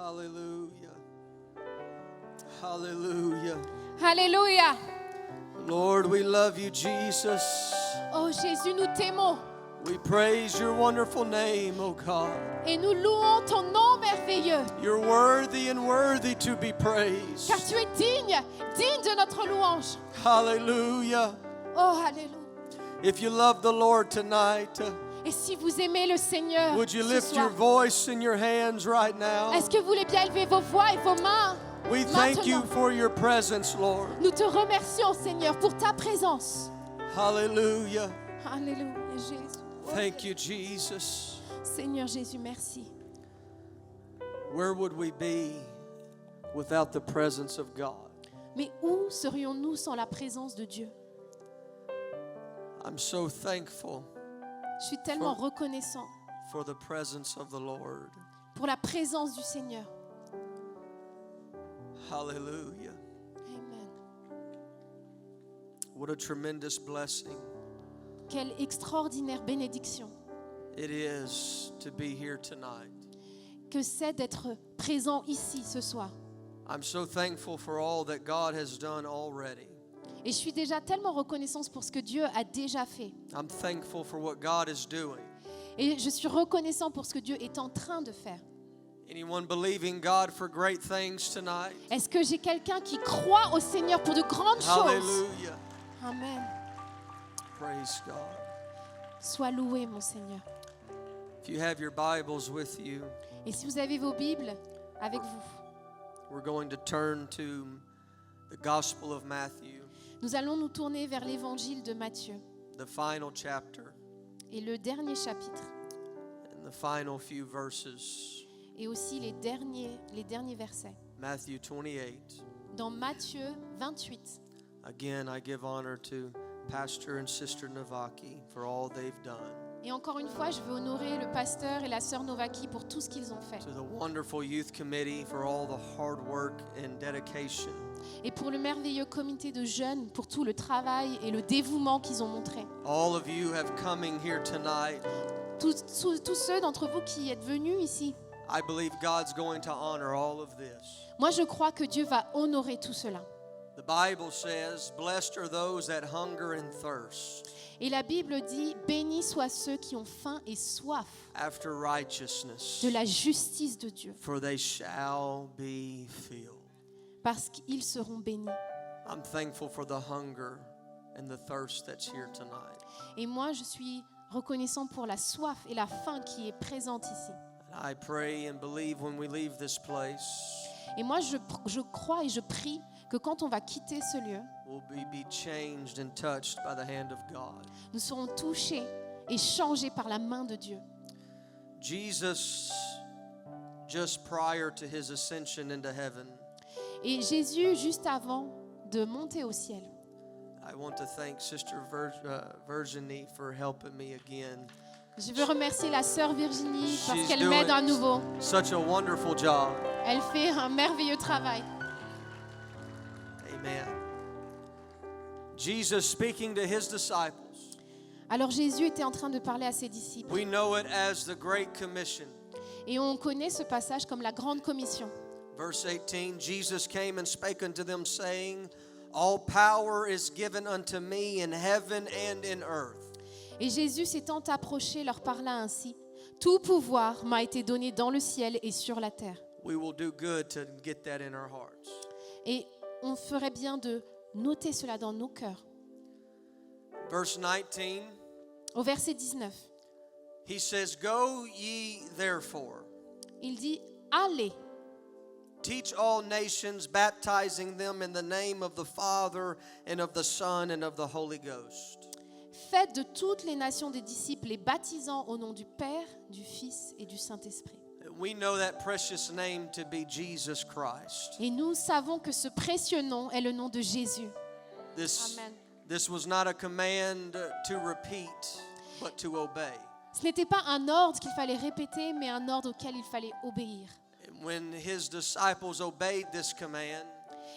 Hallelujah. Hallelujah. Alléluia. Lord, we love you, Jesus. Oh Jésus, nous t'aimons We praise your wonderful name, O God. et nous louons ton nom merveilleux. You're worthy and worthy to be praised. Car tu es digne, digne de notre louange. Hallelujah. Oh, alléluia. If you love the Lord tonight, Et si vous aimez le Seigneur would you ce lift your soir, voice and your hands right now? est-ce que vous voulez bien élever vos voix et vos mains? We thank you Maintenant, for your presence, Lord. nous te remercions, Seigneur, pour ta présence. Hallelujah. Alléluia, Jésus. Thank you, Jesus. Seigneur Jésus, merci. Where would we be without the presence of God? Mais où serions-nous sans la présence de Dieu? I'm so thankful Je suis tellement reconnaissant for the presence of the Lord. pour la présence du Seigneur. Hallelujah. Amen. What a tremendous blessing Quelle extraordinaire bénédiction it is to be here tonight. que c'est d'être présent ici ce soir. I'm so thankful for all that God has done already. Et je suis déjà tellement reconnaissante pour ce que Dieu a déjà fait. I'm thankful for what God is doing. Et je suis reconnaissant pour ce que Dieu est en train de faire. Anyone believing God for great things tonight? Est-ce que j'ai quelqu'un qui croit au Seigneur pour de grandes choses? Hallelujah. Amen. Praise God. Sois loué, mon Seigneur. If you have your Bibles with you, Et si vous avez vos Bibles avec vous, we're going to turn to the Gospel of Matthew, nous allons nous tourner vers l'évangile de Matthieu the final chapter, et le dernier chapitre and the final few verses. et aussi les derniers versets. Matthew 28. Dans Matthieu 28. Again, I give honor to Pastor and Sister Navaki for all they've done. Et encore une fois, je veux honorer le pasteur et la sœur Novaki pour tout ce qu'ils ont fait. To the wonderful youth committee for all the hard work and dedication. Et pour le merveilleux comité de jeunes, pour tout le travail et le dévouement qu'ils ont montré. All of you have coming here tonight. Tous ceux d'entre vous qui êtes venus ici. I believe God's going to honor all of this. Moi, je crois que Dieu va honorer tout cela. The Bible says, "Blessed are those that hunger and thirst Et la Bible dit, bénis soient ceux qui ont faim et soif after righteousness, de la justice de Dieu, for they shall be filled." parce qu'ils seront bénis. I'm thankful for the hunger and the thirst that's here tonight. Et moi, je suis reconnaissant pour la soif et la faim qui est présente ici. And I pray and believe when we leave this place, Et moi, je crois et je prie que quand on va quitter ce lieu, we'll be changed and touched by the hand of God. nous serons touchés et changés par la main de Dieu. Jesus, just prior to his ascension into heaven, Et Jésus, juste avant de monter au ciel, I want to thank Sister Virginie for helping me again. je veux remercier la sœur Virginie parce She's qu'elle m'aide à doing nouveau. such a wonderful job. Elle fait un merveilleux travail. Amen. Jesus speaking to his disciples. Alors Jésus était en train de parler à ses disciples. We know it as the Great Commission. Et on connaît ce passage comme la Grande Commission. Verse 18, Jesus came and spake unto them, saying, All power is given unto me in heaven and in earth. Et Jésus s'étant approché leur parla ainsi. Tout pouvoir m'a été donné dans le ciel et sur la terre. We will do good to get that in our hearts. Et on ferait bien de noter cela dans nos cœurs. Verse 19, Au verset 19, he says, Go ye therefore, il dit « Allez, teach all nations, baptizing them in the name of the Father and of the Son and of the Holy Ghost. faites de toutes les nations des disciples, les baptisant au nom du Père, du Fils et du Saint-Esprit. » We know that precious name to be Jesus Christ. Et nous savons que ce précieux nom est le nom de Jésus. This, Amen. this was not a command to repeat, but to obey. Ce n'était pas un ordre qu'il fallait répéter, mais un ordre auquel il fallait obéir. And when his disciples obeyed this command,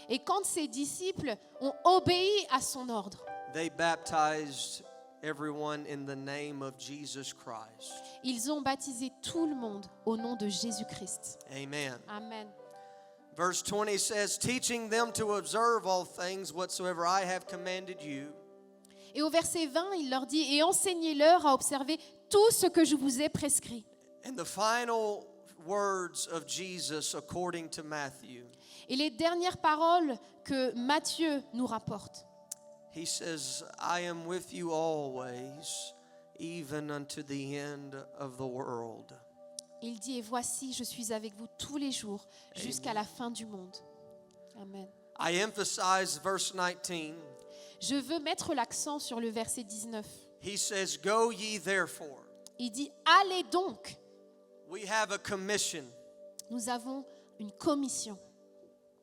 Et quand ses disciples ont obéi à son ordre, they baptized everyone in the name of Jesus Christ. Ils ont baptisé tout le monde au nom de Jésus-Christ. Amen. Amen. Verse 20 says, teaching them to observe all things whatsoever I have commanded you. Et au verset 20, il leur dit, et enseignez-leur à observer tout ce que je vous ai prescrit. And the final words of Jesus according to Matthew. Et les dernières paroles que Matthieu nous rapporte. He says, I am with you always, even unto the end of the world. Il dit, et voici, je suis avec vous tous les jours, jusqu'à la fin du monde. Amen. I emphasize verse 19. Je veux mettre l'accent sur le verset 19. He says, go ye therefore. Il dit, allez donc. We have a commission. Nous avons une commission.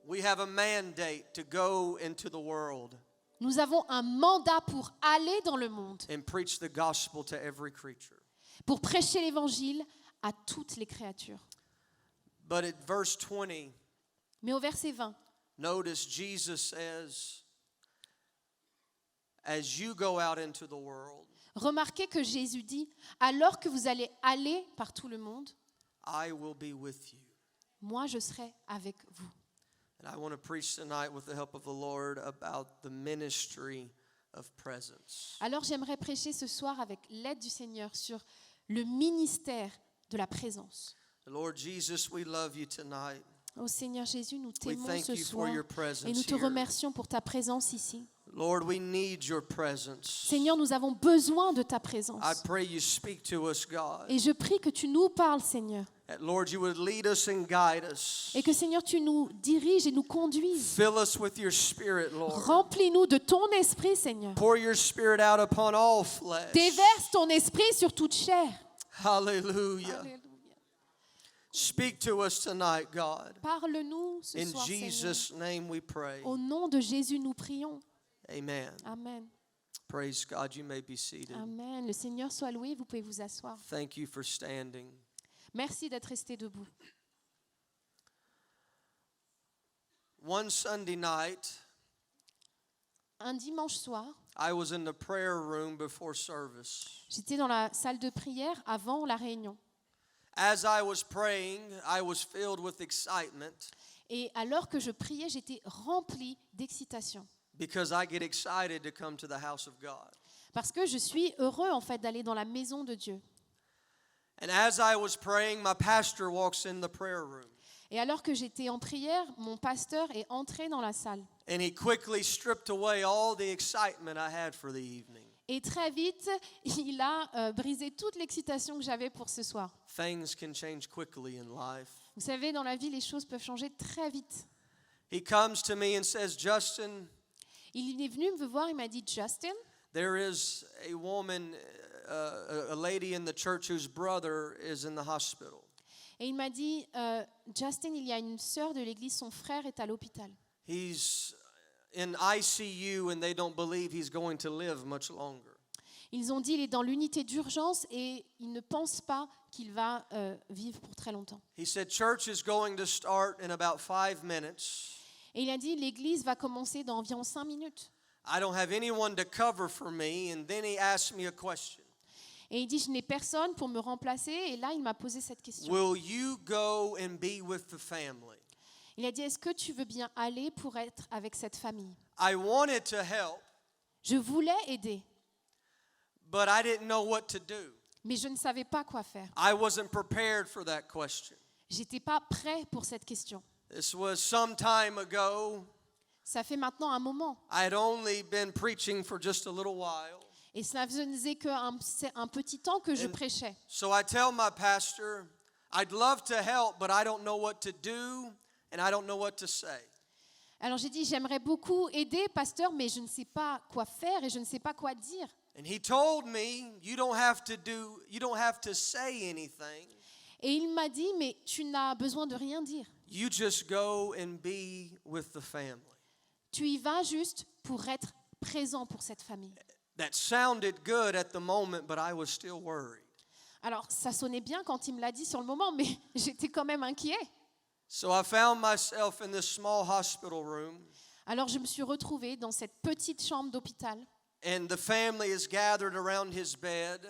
We have a mandate to go into the world Nous avons un mandat pour aller dans le monde, and preach the gospel to every creature. pour prêcher l'évangile à toutes les créatures. But at verse 20, Mais au verset 20, notice Jesus says, as you go out into the world, remarquez que Jésus dit, alors que vous allez aller par tout le monde, I will be with you. moi je serai avec vous. And I want to preach tonight with the help of the Lord about the ministry of presence. Alors j'aimerais prêcher ce soir avec l'aide du Seigneur sur le ministère de la présence. Lord Jesus, we love you tonight. Ô Seigneur Jésus, nous We t'aimons thank ce you for soir your et presence nous te here. remercions pour ta présence ici. Lord, we need your presence. Seigneur, nous avons besoin de ta I présence. pray you speak to us, God. Et je prie que tu nous parles, Seigneur. That, Lord, you would lead us and guide us. Et que, Seigneur, tu nous diriges et nous conduises. Fill us with your spirit, Lord. Remplis-nous de ton esprit, Seigneur. Pour your spirit out upon all flesh. Déverse ton esprit sur toute chair. Hallelujah. Alléluia. Speak to us tonight, God. Parle-nous ce In soir, Seigneur. Jesus' name we pray. Au nom de Jésus, nous prions. Amen. Amen. Praise God. You may be seated. Amen. Le Seigneur soit loué. Vous pouvez vous asseoir. Thank you for standing. Merci d'être resté debout. One Sunday night, Un dimanche soir, I was in the prayer room before service. j'étais dans la salle de prière avant la réunion. As I was praying, I was filled with excitement Et alors que je priais, j'étais remplie d'excitation. because I get excited to come to the house of God. Parce que je suis heureux en fait d'aller dans la maison de Dieu. And as I was praying, my pastor walks in the prayer room. Et alors que j'étais en prière, mon pasteur est entré dans la salle. And he quickly stripped away all the excitement I had for the evening. Et très vite, il a brisé toute l'excitation que j'avais pour ce soir. Things can change quickly in life. Vous savez, dans la vie, les choses peuvent changer très vite. He comes to me and says, Justin, Il est venu me voir, il m'a dit, Justin, there is a woman, a lady in the church whose brother is in the hospital. et il m'a dit, Justin, il y a une sœur de l'église, son frère est à l'hôpital. He's in ICU and they don't believe he's going to live much longer. Ils ont dit, il est dans l'unité d'urgence et ils ne pensent pas qu'il va vivre pour très longtemps. He said, church is going to start in about 5 minutes. Et il a dit, l'église va commencer dans environ 5 minutes. I don't have anyone to cover for me. And then he asked me a question. Et il dit, je n'ai personne pour me remplacer. Et là, il m'a posé cette question. Will you go and be with the family? Il a dit, est-ce que tu veux bien aller pour être avec cette famille? I wanted to help, Je voulais aider, but I didn't know what to do. mais je ne savais pas quoi faire. I wasn't prepared for that question. J'étais pas prêt pour cette question. This was some time ago. Ça fait maintenant un moment. I had only been preaching for just a little while. Et cela faisait qu'un petit temps que je prêchais. So I tell my pastor, I'd love to help, but I don't know what to do and I don't know what to say. Alors j'ai dit, j'aimerais beaucoup aider, pasteur, mais je ne sais pas quoi faire et je ne sais pas quoi dire. And he told me, you don't have to say anything. Et il m'a dit, mais tu n'as besoin de rien dire. You just go and be with the family. Tu y vas juste pour être présent pour cette famille. That sounded good at the moment, but I was still worried. Alors ça sonnait bien quand il me l'a dit sur le moment, mais j'étais quand même inquiet. So I found myself in this small hospital room, Alors je me suis retrouvée dans cette petite chambre d'hôpital. and the family is gathered around his bed,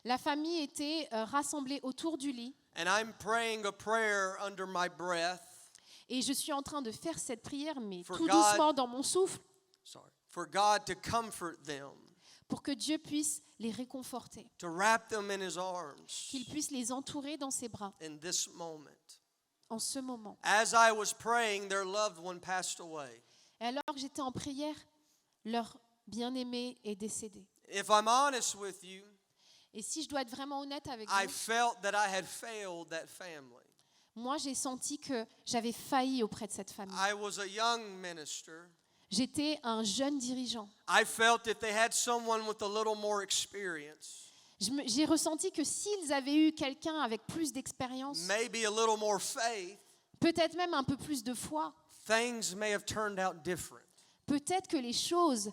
La famille était rassemblée autour du lit and I'm praying a prayer under my breath et je suis en train de faire cette prière, mais For tout God- doucement dans mon souffle, for God to comfort them, pour que Dieu puisse les réconforter, to wrap them in his arms qu'il puisse les entourer dans ses bras in this moment. en ce moment. As I was praying, their loved one passed away. Et alors que j'étais en prière, leur bien-aimé est décédé. If I'm honest with you, Et si je dois être vraiment honnête avec I vous, felt that I had failed that family. moi j'ai senti que j'avais failli auprès de cette famille. I was a young minister. J'étais un jeune dirigeant. I felt if they had someone with a little more experience, J'ai ressenti que s'ils avaient eu quelqu'un avec plus d'expérience, maybe a little more faith, peut-être même un peu plus de foi, things may have turned out different. peut-être que les choses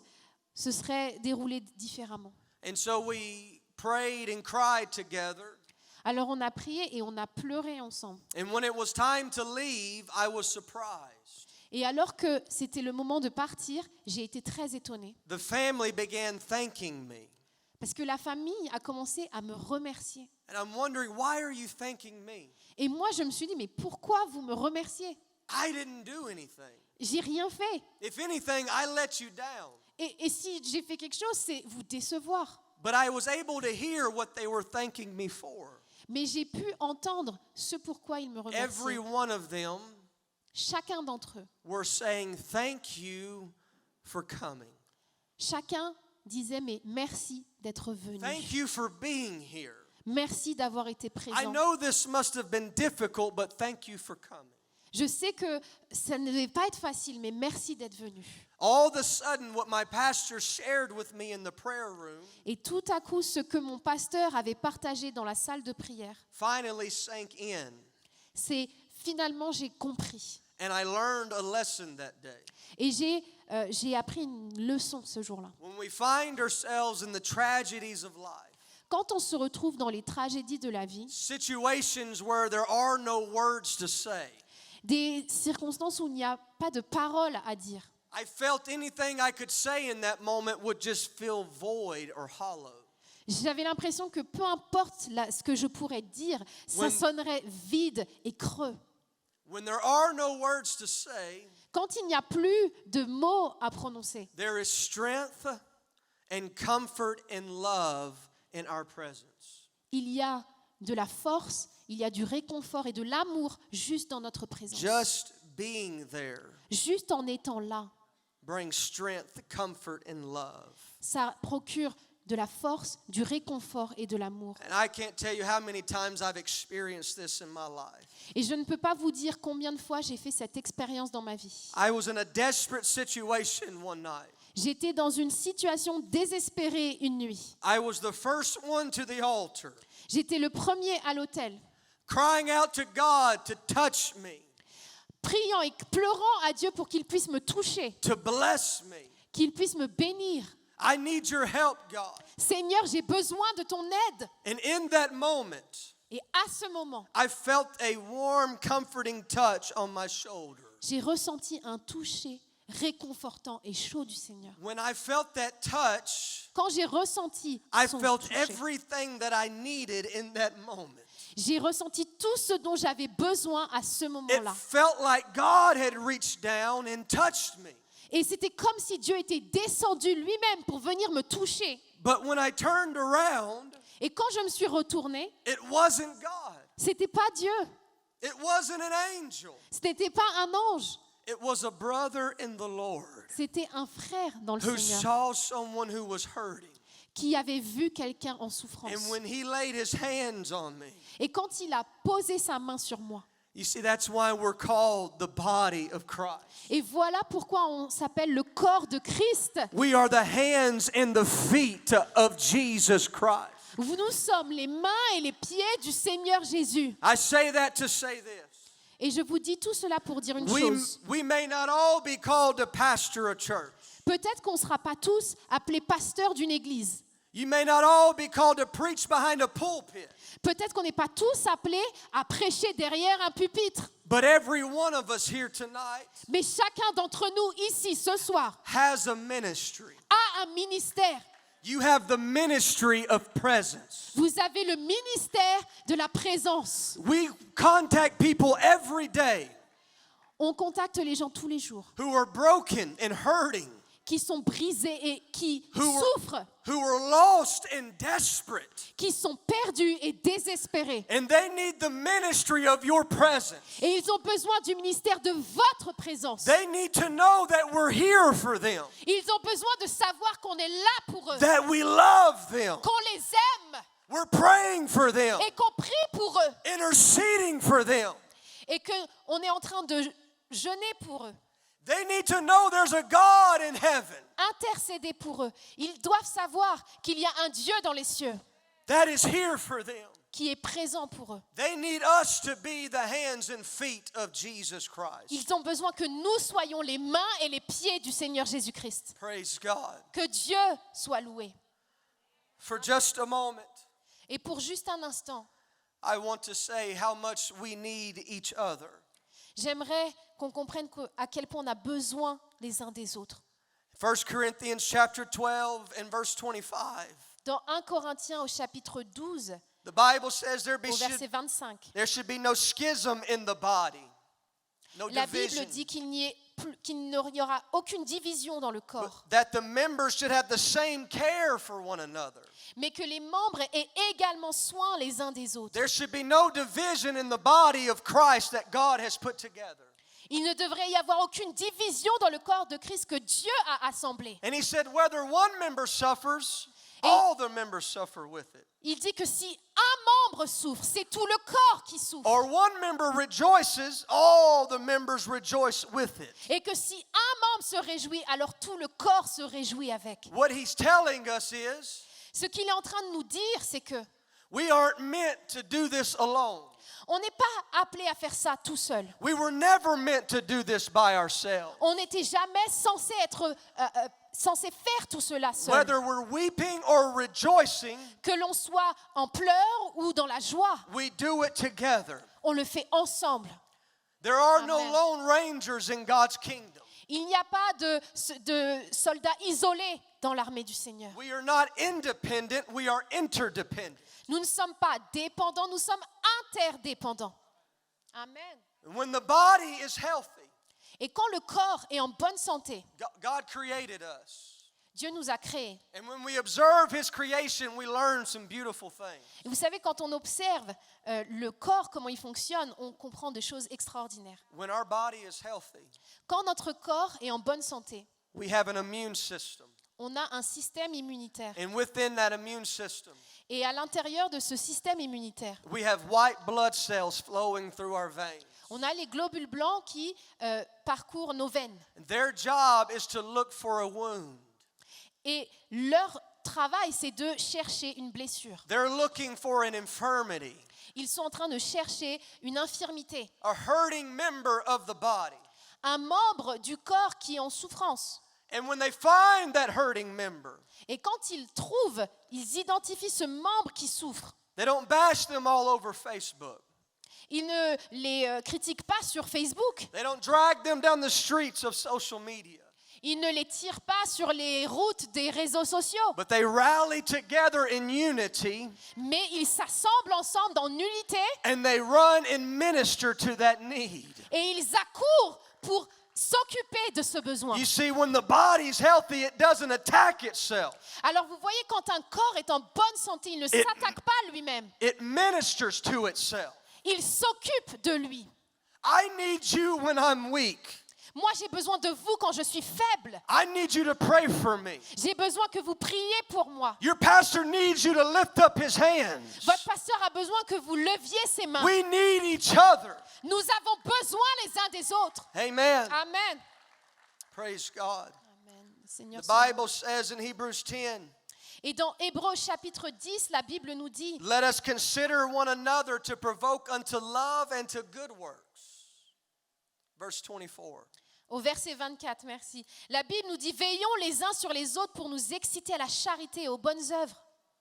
se seraient déroulées différemment. And so we prayed and cried together. Alors on a prié et on a pleuré ensemble. And when it was time to leave, I was surprised. Et alors que c'était le moment de partir, j'ai été très étonnée. The family began thanking me. Parce que la famille a commencé à me remercier. And I'm wondering, why are you thanking me? Et moi, je me suis dit, mais pourquoi vous me remerciez? I didn't do anything. J'ai rien fait. If anything, I let you down. Et si j'ai fait quelque chose, c'est vous décevoir. But I was able to hear what they were thanking me for. Mais j'ai pu entendre ce pourquoi ils me Every remerciaient. one of them Chacun d'entre eux, were saying, thank you for coming. chacun disait, mais merci d'être venu. Thank you for being here. Merci d'avoir été I présent. know this must have been difficult, but thank you for coming. Je sais que ça ne devait pas être facile, mais merci d'être venu. All of a sudden, what my pastor shared with me in the prayer room Et tout à coup, ce que mon pasteur avait partagé dans la salle de prière, finally sank in, c'est finalement j'ai compris. and I learned a lesson that day. Et j'ai appris une leçon ce jour-là. When we find ourselves in the tragedies of life, Quand on se retrouve dans les tragédies de la vie, situations where there are no words to say, des circonstances où il n'y a pas de paroles à dire, I felt anything I could say in that moment would just feel void or hollow. j'avais l'impression que peu importe ce que je pourrais dire, ça When- sonnerait vide et creux. When there are no words to say, Quand il n'y a plus de mots à prononcer, there is strength and comfort and love in our presence. il y a de la force, il y a du réconfort et de l'amour juste dans notre présence. Just being there Juste en étant là, brings strength, comfort, and love. ça procure de la force, du réconfort et de l'amour. And I can't tell you how many times I've experienced this in my life. Et je ne peux pas vous dire combien de fois j'ai fait cette expérience dans ma vie. I was in a desperate situation one night. J'étais dans une situation désespérée une nuit. I was the first one to the altar, J'étais le premier à l'autel, crying out to God to touch me, priant et pleurant à Dieu pour qu'il puisse me toucher, to bless me. qu'il puisse me bénir. I need your help, God. Seigneur, j'ai besoin de ton aide. And in that moment, Et à ce moment, I felt a warm, comforting touch on my shoulder. j'ai ressenti un toucher réconfortant et chaud du Seigneur. When I felt that touch, Quand j'ai ressenti I son felt toucher, everything that I needed in that moment. j'ai ressenti tout ce dont j'avais besoin à ce It moment-là. felt like God had reached down and touched me. Et c'était comme si Dieu était descendu lui-même pour venir me toucher. But when I turned around, Et quand je me suis retournée, it wasn't God. c'était pas Dieu, It wasn't an angel. ce n'était pas un ange, It was a brother in the Lord c'était un frère dans le who Seigneur saw someone who was hurting. qui avait vu quelqu'un en souffrance. And when he laid his hands on me, Et quand il a posé sa main sur moi, you see, that's why we're called the body of Christ. et voilà pourquoi on s'appelle le corps de Christ. We are the hands and the feet of Jesus Christ. Nous sommes les mains et les pieds du Seigneur Jésus. I say that to say this. Et je vous dis tout cela pour dire une chose. We may not all be called to pastor a church. Peut-être qu'on ne sera pas tous appelés pasteurs d'une église. You may not all be called to preach behind a pulpit. Peut-être qu'on n'est pas tous appelés à prêcher derrière un pupitre. But every one of us here tonight Mais chacun d'entre nous ici ce soir has a ministry. a un ministère. You have the ministry of presence. Vous avez le ministère de la présence. We contact people every day On contacte les gens tous les jours who are broken and hurting, qui sont brisés et qui Who- souffrent, who are lost and desperate. qui sont perdus et désespérés. And they need the ministry of your presence. Et ils ont besoin du ministère de votre présence. They need to know that we're here for them, Ils ont besoin de savoir qu'on est là pour eux, that we love them, qu'on les aime we're praying for them, et qu'on prie pour eux interceding for them. et qu'on est en train de jeûner pour eux, They need to know there's a God in heaven intercéder pour eux. Ils doivent savoir qu'il y a un Dieu dans les cieux that is here for them. qui est présent pour eux. They need us to be the hands and feet of Jesus Christ. Ils ont besoin que nous soyons les mains et les pieds du Seigneur Jésus-Christ. Praise God. Que Dieu soit loué. For just a moment, Et pour juste un instant, I want to say how much we need each other. j'aimerais qu'on comprenne à quel point on a besoin les uns des autres. 1 Corinthians chapter 12 and verse 25. Dans 1 Corinthiens au chapitre 12, The Bible says there au verset 25, should be no schism in the body. No la Bible division. dit qu'il n'y aura aucune division dans le corps, That the members should have the same care for one another. mais que les membres aient également soin les uns des autres. There should be no division in the body of Christ that God has put together. Il ne devrait y avoir aucune division dans le corps de Christ que Dieu a assemblé. And he said, whether one member suffers, all the members suffer with it. Il dit que si un membre souffre, c'est tout le corps qui souffre. Or one member rejoices, all the members rejoice with it. Et que si un membre se réjouit, alors tout le corps se réjouit avec. What he's telling us is, Ce qu'il est en train de nous dire, c'est que we aren't meant to do this alone. on n'est pas appelé à faire ça tout seul. We were never meant to do this by ourselves. On n'était jamais censé faire tout cela seul. Whether we're weeping or rejoicing, Que l'on soit en pleurs ou dans la joie, we do it together. on le fait ensemble. There are no Amen. lone rangers in God's kingdom. Il n'y a pas de soldats isolés dans l'armée du Seigneur. We are not independent, we are interdependent. Nous ne sommes pas dépendants, nous sommes interdépendants. Amen. And when the body is healthy, Et quand le corps est en bonne santé, God created us. Dieu nous a créés. And when we observe His creation, we learn some beautiful things. Et vous savez, quand on observe le corps, comment il fonctionne, on comprend des choses extraordinaires. When our body is healthy, Quand notre corps est en bonne santé, we have an immune system. on a un système immunitaire. And within that immune system, Et à l'intérieur de ce système immunitaire, we have white blood cells flowing through our veins. on a les globules blancs qui parcourent nos veines. And their job is to look for a wound. Et leur travail, c'est de chercher une blessure. They're looking for an infirmity, Ils sont en train de chercher une infirmité, a hurting member of the body. un membre du corps qui est en souffrance. And when they find that hurting member, Et quand ils trouvent, ils identifient ce membre qui souffre. they don't bash them all over Facebook. Ils ne les critiquent pas sur Facebook. They don't drag them down the streets of social media. Ils ne les tirent pas sur les routes des réseaux sociaux. But they rally together in unity Mais ils s'assemblent ensemble en unité and they run and minister to that need. et ils accourent pour s'occuper de ce besoin. You see, when the body's healthy, it doesn't attack itself. Alors vous voyez, quand un corps est en bonne santé, il ne s'attaque pas lui-même. It ministers to itself. Il s'occupe de lui. I need you when I'm weak. Moi, j'ai besoin de vous quand je suis faible. I need you to pray for me. J'ai besoin que vous priez pour moi. Your pastor needs you to lift up his hands. Votre pasteur a besoin que vous leviez ses mains. We need each other. Nous avons besoin les uns des autres. Amen. Amen. Praise God. Amen. Seigneur, The Bible says in Hebrews 10, Et dans Hébreux chapitre 10, la Bible nous dit, let us consider one another to provoke unto love and to good works. Verse 24. au verset 24, merci. La Bible nous dit, veillons les uns sur les autres pour nous exciter à la charité et aux bonnes œuvres.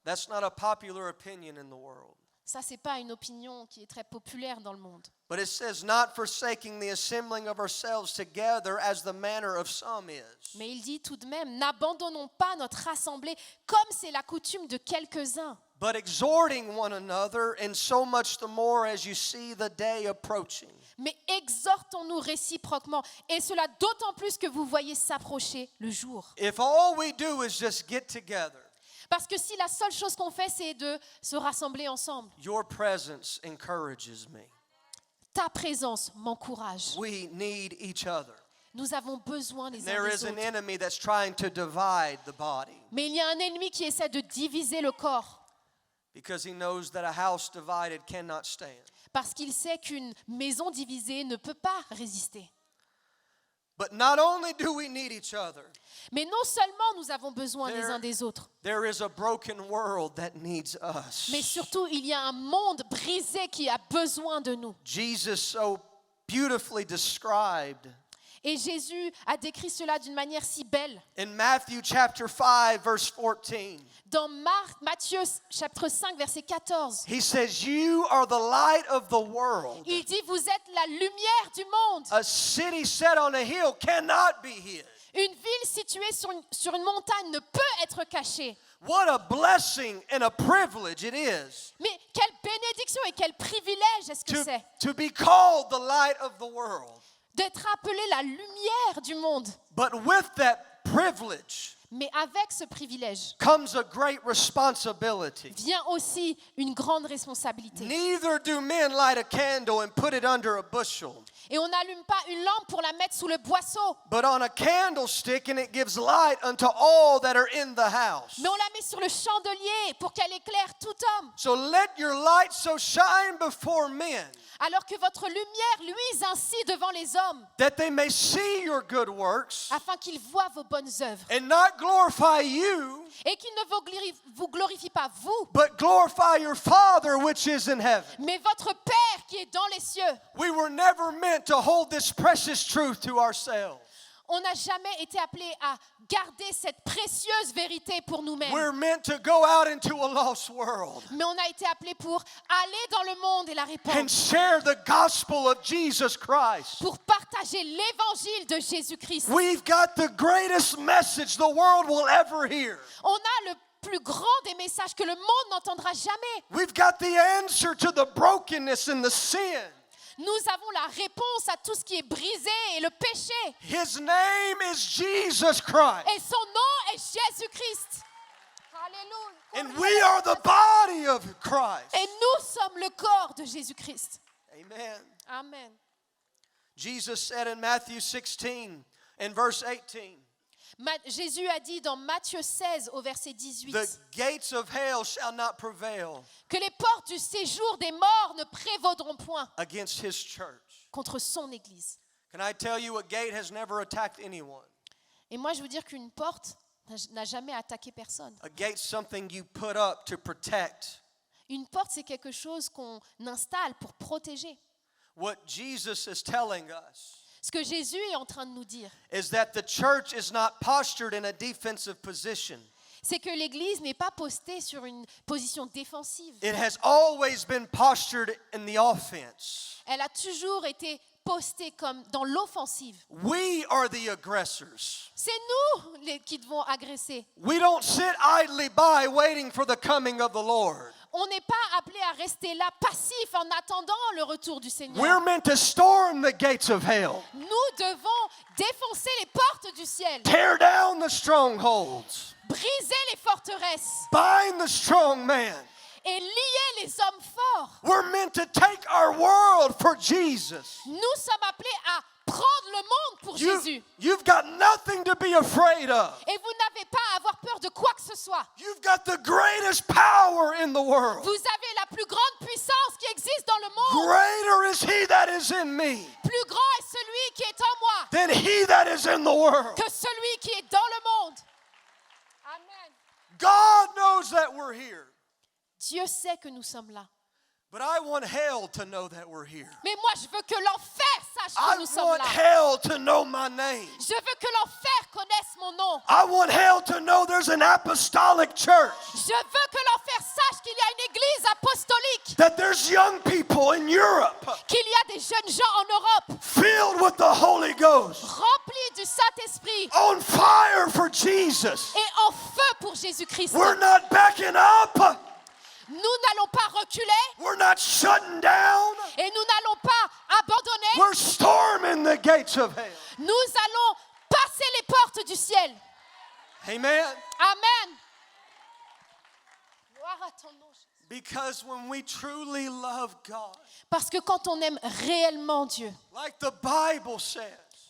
That's not a popular opinion in the world. Ça, c'est pas une opinion qui est très populaire dans le monde. But it says, not forsaking the assembling of ourselves together as the manner of some is. Mais il dit tout de même, n'abandonnons pas notre assemblée comme c'est la coutume de quelques-uns, But exhorting one another, and so much the more as you see the day approaching. mais exhortons-nous réciproquement, et cela d'autant plus que vous voyez s'approcher le jour. If all we do is just get together, Parce que si la seule chose qu'on fait, c'est de se rassembler ensemble, your presence encourages me. ta présence m'encourage. We need each other. Nous avons besoin les uns There des is an autres. enemy that's trying to divide the body Mais il y a un ennemi qui essaie de diviser le corps, because he knows that a house divided cannot stand. parce qu'il sait qu'une maison divisée ne peut pas résister. But not only do we need each other, Mais non seulement nous avons besoin les There- uns des autres, there is a broken world that needs us. mais surtout il y a un monde brisé qui a besoin de nous. Jesus so beautifully described Et Jésus a décrit cela d'une manière si belle. in Matthew chapter 5 verse 14. Dans Matthieu chapitre 5 verset 14, He says, "You are the light of the world. il dit vous êtes la lumière du monde. A city set on a hill cannot be hid." Une ville située sur une montagne ne peut être cachée. What a blessing and a privilege it is Mais quelle bénédiction et quel privilège est-ce que c'est to be called the light of the world. d'être appelé la lumière du monde. But with that privilege Mais avec ce privilège comes a great responsibility. vient aussi une grande responsabilité. Neither do men light a candle and put it under a bushel, Et on n'allume pas une lampe pour la mettre sous le boisseau, but on a candlestick, and it gives light unto all that are in the house. mais on la met sur le chandelier pour qu'elle éclaire tout homme. So let your light so shine before men Alors que votre lumière luise ainsi devant les hommes, that they may see your good works afin qu'ils voient vos bonnes œuvres, and not glorify you, et qu'ils ne vous glorifient pas vous, but glorify your Father which is in heaven. mais votre Père qui est dans les cieux. We were never meant to hold this precious truth to ourselves. On n'a jamais été appelé à garder cette précieuse vérité pour nous-mêmes. We're meant to go out into a lost world Mais on a été appelé pour aller dans le monde et la and répandre, share the gospel of Jesus Christ. pour partager l'évangile de Jésus-Christ. We've got the greatest message the world will ever hear. On a le plus grand des messages que le monde n'entendra jamais. We've got the answer to the brokenness and the sin. Nous avons la réponse à tout ce qui est brisé et le péché. His name is Jesus Christ. Et son nom est Jésus-Christ. And Alléluia. we are the body of Christ. Et nous sommes le corps de Jésus-Christ. Amen. Amen. Jesus said in Matthew 16 and verse 18, Jésus a dit dans Matthieu 16 au verset 18 the gates of hell shall not prevail que les portes du séjour des morts ne prévaudront point against his church. contre son Église. Can I tell you, a gate has never attacked anyone. Et moi, je veux dire qu'une porte n'a jamais attaqué personne. A gate's something you put up to protect. Une porte, c'est quelque chose qu'on installe pour protéger. What Jesus is telling us Ce que Jésus est en train de nous dire, is that the church is not postured in a defensive position. c'est que l'Église n'est pas postée sur une position défensive. It has always been postured in the offense. Elle a toujours été postée comme dans l'offensive. We are the aggressors. C'est nous qui devons agresser. We don't sit idly by waiting for the coming of the Lord. On n'est pas appelé à rester là passif en attendant le retour du Seigneur. We're meant to storm the gates of hell, Nous devons défoncer les portes du ciel, tear down the strongholds, briser les forteresses bind the strong man. et lier les hommes forts. We're meant to take our world for Jesus. Nous sommes appelés à prendre le monde pour Jésus. You've got nothing to be afraid of. Et vous n'avez pas à avoir peur de quoi que ce soit. You've got the greatest power in the world. Vous avez la plus grande puissance qui existe dans le monde. Greater is he that is in me Plus grand est celui qui est en moi than he that is in the world. que celui qui est dans le monde. Amen. God knows that we're here. Dieu sait que nous sommes là. But I want hell to know that we're here. Mais moi, je veux que l'enfer sache I que nous sommes want là. hell to know my name. Je veux que l'enfer connaisse mon nom. I want hell to know there's an apostolic church. Je veux que l'enfer sache qu'il y a une église apostolique, That there's young people in Europe qu'il y a des jeunes gens en Europe filled with the Holy Ghost, remplis du Saint-Esprit on fire for Jesus. et en feu pour Jésus-Christ. We're not backing up. Nous n'allons pas reculer We're not shutting down. et nous n'allons pas abandonner. We're storming the gates of hell. Nous allons passer les portes du ciel. Amen. Amen. Gloire à ton nom, Jésus. Because when we truly love God, Parce que quand on aime réellement Dieu, like the Bible says,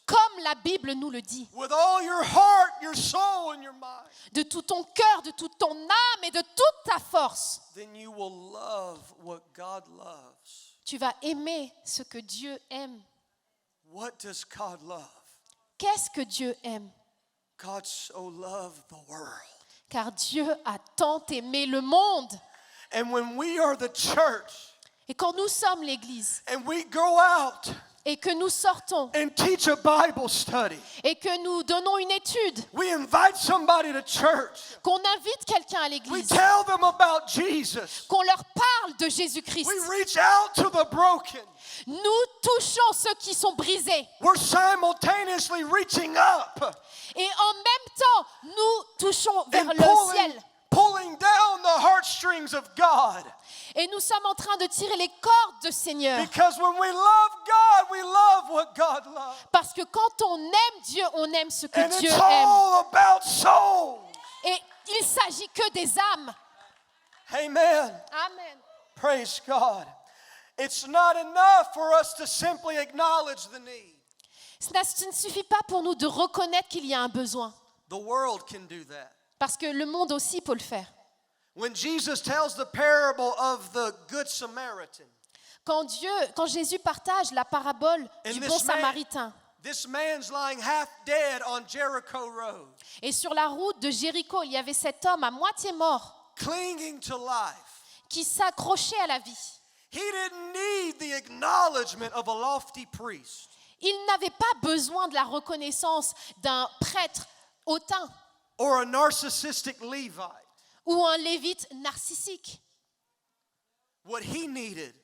comme la Bible nous le dit, with all your heart, your soul, and your mind, de tout ton cœur, de toute ton âme et de toute ta force, then you will love what God loves. tu vas aimer ce que Dieu aime. What does God love? Qu'est-ce que Dieu aime? God so loved the world. Car Dieu a tant aimé le monde. And when we are the church Et quand nous sommes l'Église and we go out et que nous sortons and teach a Bible study, et que nous donnons une étude, we invite somebody to church, qu'on invite quelqu'un à we l'Église, tell them about Jesus, qu'on leur parle de Jésus-Christ, we reach out to the broken, nous touchons ceux qui sont brisés. we're simultaneously reaching up Et en même temps, nous touchons vers and le ciel. pulling down the heartstrings of God. Et nous sommes en train de tirer les cordes du Seigneur. Because when we love God, we love what God loves. Parce que quand on aime Dieu, on aime ce que And Dieu it's aime. all about souls. Et il ne s'agit que des âmes. Amen. Amen. Praise God. It's not enough for us to simply acknowledge the need. Ce ne suffit pas pour nous de reconnaître qu'il y a un besoin. The world can do that. Parce que le monde aussi peut le faire. When Jesus tells the parable of the Good Samaritan, Quand Jésus partage la parabole And du this bon man- samaritain, this man's lying half dead on Jericho Road, et sur la route de Jéricho, il y avait cet homme à moitié mort clinging to life. qui s'accrochait à la vie. He didn't need the acknowledgement of a lofty priest. Il n'avait pas besoin de la reconnaissance d'un prêtre hautain Or a narcissistic Levite. ou un lévite narcissique. What he needed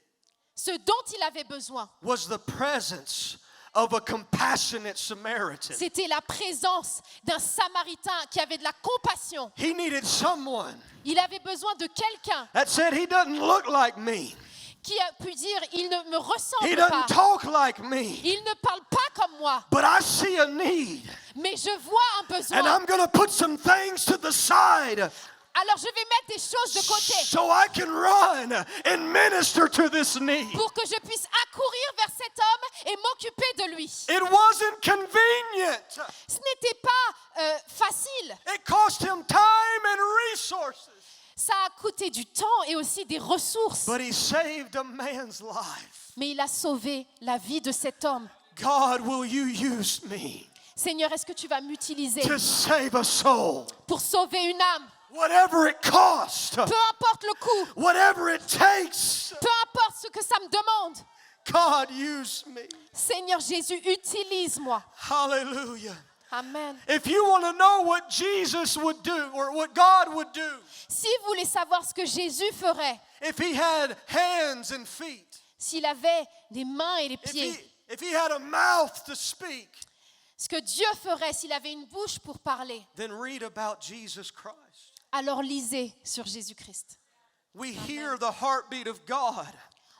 Ce dont il avait besoin, was the presence of a compassionate Samaritan. c'était la présence d'un samaritain qui avait de la compassion. He needed someone Il avait besoin de quelqu'un that said, he doesn't look like me. qui a pu dire « il ne me He ressemble doesn't pas, talk like me. il ne parle pas comme moi, But I see a need. mais je vois un And besoin. I'm going to put some things to the side Alors je vais mettre des choses de côté so I can run and minister to this need. pour que je puisse accourir vers cet homme et m'occuper de lui. » It wasn't convenient. Ce n'était pas facile. It cost him time and resources. Ça a coûté du temps et aussi des ressources. But he saved a man's life. Mais il a sauvé la vie de cet homme. God, will you use me Seigneur, est-ce que tu vas m'utiliser to save a soul? pour sauver une âme? Whatever it costs, Peu importe le coût, whatever it takes, peu importe ce que ça me demande. God, use me. Seigneur Jésus, utilise-moi. Hallelujah. Amen. If you want to know what Jesus would do or what God would do, Si vous voulez savoir ce que Jésus ferait, if he had hands and feet, s'il avait des mains et des pieds, if he had a mouth to speak, ce que Dieu ferait s'il avait une bouche pour parler, then read about Jesus Christ. alors lisez sur Jésus-Christ. We hear the heartbeat of God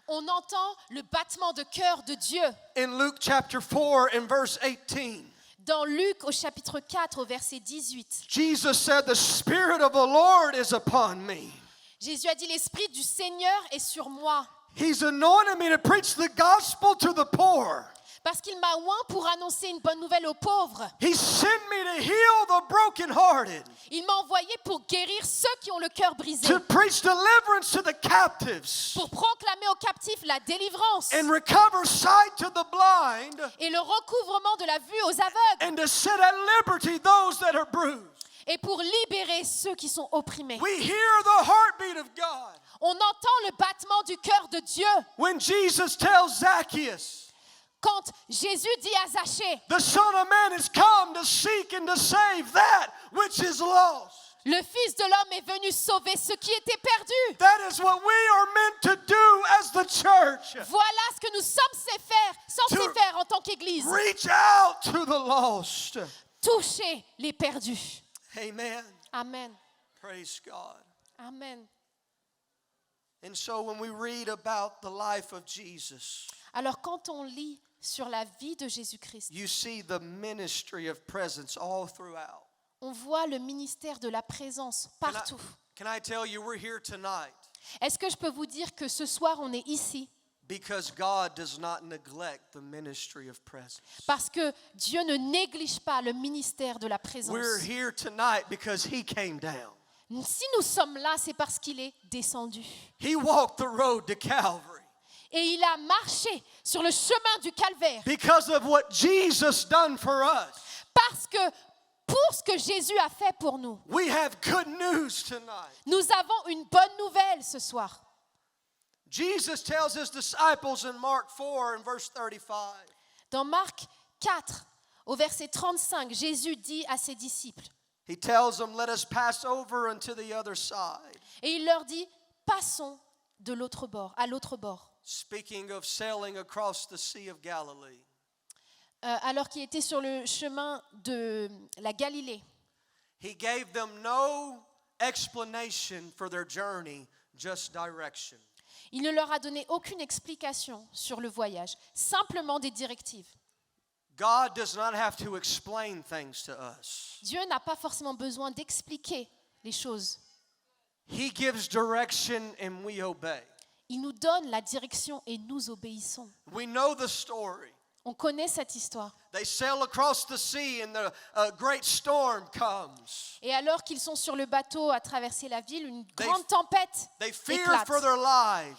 On entend le battement de cœur de Dieu in Luke chapter 4 and verse 18. dans Luc au chapitre 4 au verset 18. Jesus said, "The Spirit of the Lord is upon me. Jésus a dit, l'Esprit du Seigneur est sur moi, He's anointed me to preach the gospel to the poor. parce qu'il m'a oint pour annoncer une bonne nouvelle aux pauvres. He sent me to heal the brokenhearted, Il m'a envoyé pour guérir ceux qui ont le cœur brisé, to preach deliverance to the captives, pour proclamer aux captifs la délivrance and recover sight to the blind, et le recouvrement de la vue aux aveugles, and to set at liberty those that are bruised." et pour libérer ceux qui sont opprimés. We hear the heartbeat of God. On entend le battement du cœur de Dieu when Jesus tells Zacchaeus, quand Jésus dit à Zachée, the Son of Man has come to seek and to save that which is lost. le Fils de l'homme est venu sauver ce qui était perdu. That is what we are meant to do as the church. Voilà ce que nous sommes censés faire en tant qu'Église. Reach out to the lost. Toucher les perdus. Amen. Amen. Praise God. Amen. And so when we read about the life of Jesus, Alors quand on lit sur la vie de Jésus-Christ, you see the ministry of presence all throughout. on voit le ministère de la présence partout. Can I tell you, we're here tonight Est-ce que je peux vous dire que ce soir, on est ici because God does not neglect the ministry of presence. parce que Dieu ne néglige pas le ministère de la présence. We're here tonight because He came down. Si nous sommes là, c'est parce qu'il est descendu. He walked the road to Calvary Et il a marché sur le chemin du calvaire because of what Jesus done for us. parce que pour ce que Jésus a fait pour nous, We have good news tonight. nous avons une bonne nouvelle ce soir. Jesus tells His disciples in Mark 4 and verse 35, Dans Marc 4, au verset 35, Jésus dit à ses disciples, He tells them, let us pass over unto the other side. et il leur dit, passons de l'autre bord, à l'autre bord. Speaking of sailing across the Sea of Galilee. Alors qu'il était sur le chemin de la Galilée. He gave them no explanation for their journey, just direction. Il ne leur a donné aucune explication sur le voyage, simplement des directives. God does not have to explain things to us. Dieu n'a pas forcément besoin d'expliquer les choses. He gives direction and we obey. Il nous donne la direction et nous obéissons. We know the story. On connaît cette histoire. They sail across the sea and a great storm comes. Et alors qu'ils sont sur le bateau à traverser la ville, une grande tempête They fear éclate. for their lives.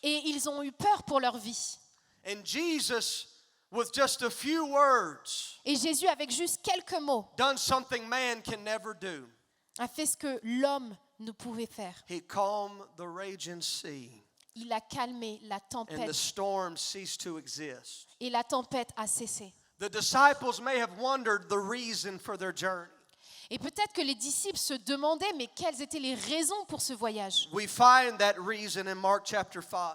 Et ils ont eu peur pour leur vie. And Jesus, with just a few words, Et Jésus, avec juste quelques mots, done something man can never do. a fait ce que l'homme ne pouvait faire. He calmed the raging sea, Il a calmé la and the tempête storm ceased to exist. et la tempête a cessé. The disciples may have wondered the reason for their journey. Et peut-être que les disciples se demandaient, mais quelles étaient les raisons pour ce voyage? We find that reason in Mark chapter 5.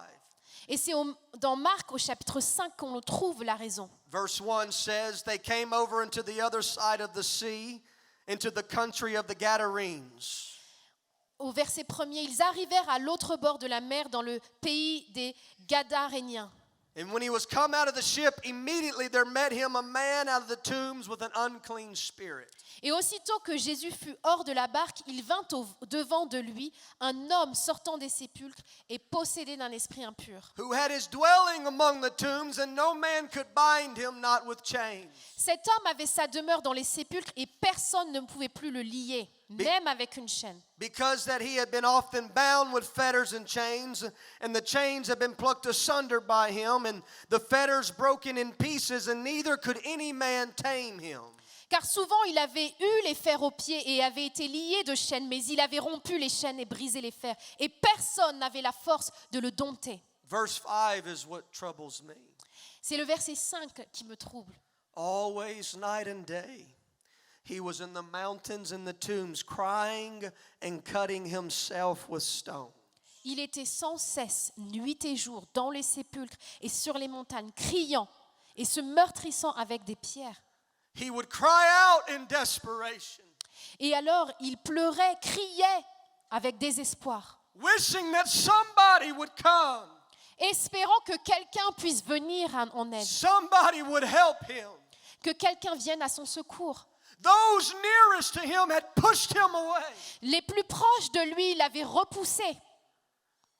Et c'est dans Marc au chapitre 5 qu'on trouve la raison. Verse 1 says, They came over into the other side of the sea, into the country of the Gadarenes. Au verset 1er, ils arrivèrent à l'autre bord de la mer dans le pays des Gadaréniens. And when he was come out of the ship, immediately there met him a man out of the tombs with an unclean spirit. Et aussitôt que Jésus fut hors de la barque, il vint devant de lui un homme sortant des sépulcres et possédé d'un esprit impur. Who had his dwelling among the tombs, and no man could bind him, not with chains. Cet homme avait sa demeure dans les sépulcres et personne ne pouvait plus le lier, même avec une chaîne. Because that he had been often bound with fetters and chains, and the chains had been plucked asunder by him, and the fetters broken in pieces, and neither could any man tame him. Car souvent il avait eu les fers aux pieds et avait été lié de chaînes, mais il avait rompu les chaînes et brisé les fers, et personne n'avait la force de le dompter. Verse 5 is what troubles me. C'est le verset 5 qui me trouble. Always, night and day, he was in the mountains and the tombs, crying and cutting himself with stones. Il était sans cesse, nuit et jour, dans les sépulcres et sur les montagnes, criant et se meurtrissant avec des pierres. He would cry out in desperation, Et alors il pleurait, criait avec désespoir, wishing that somebody would come, espérant que quelqu'un puisse venir en aide, somebody would help him. que quelqu'un vienne à son secours. Those nearest to him had pushed him away. Les plus proches de lui l'avaient repoussé.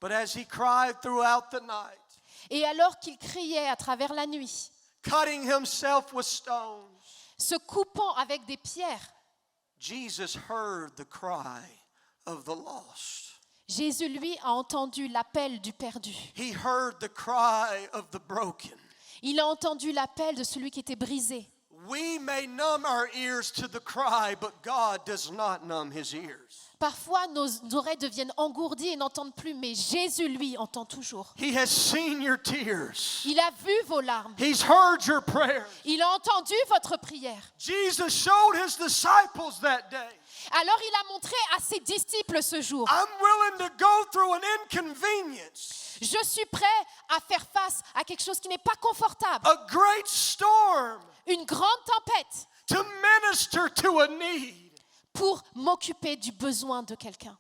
But as he cried throughout the night, Et alors qu'il criait à travers la nuit, cutting himself with stones, se coupant avec des pierres, Jesus heard the cry of the lost. Jésus, lui, a entendu l'appel du perdu. He heard the cry of the broken. Il a entendu l'appel de celui qui était brisé. We may numb our ears to the cry, but God does not numb his ears. Parfois, nos oreilles deviennent engourdies et n'entendent plus, mais Jésus, lui, entend toujours. He has seen your tears. Il a vu vos larmes. He's heard your prayers. Il a entendu votre prière. Jesus showed his disciples that day. Alors il a montré à ses disciples ce jour, I'm willing to go through an inconvenience, je suis prêt à faire face à quelque chose qui n'est pas confortable, a great storm, une grande tempête, to minister to a need. pour m'occuper du besoin de quelqu'un.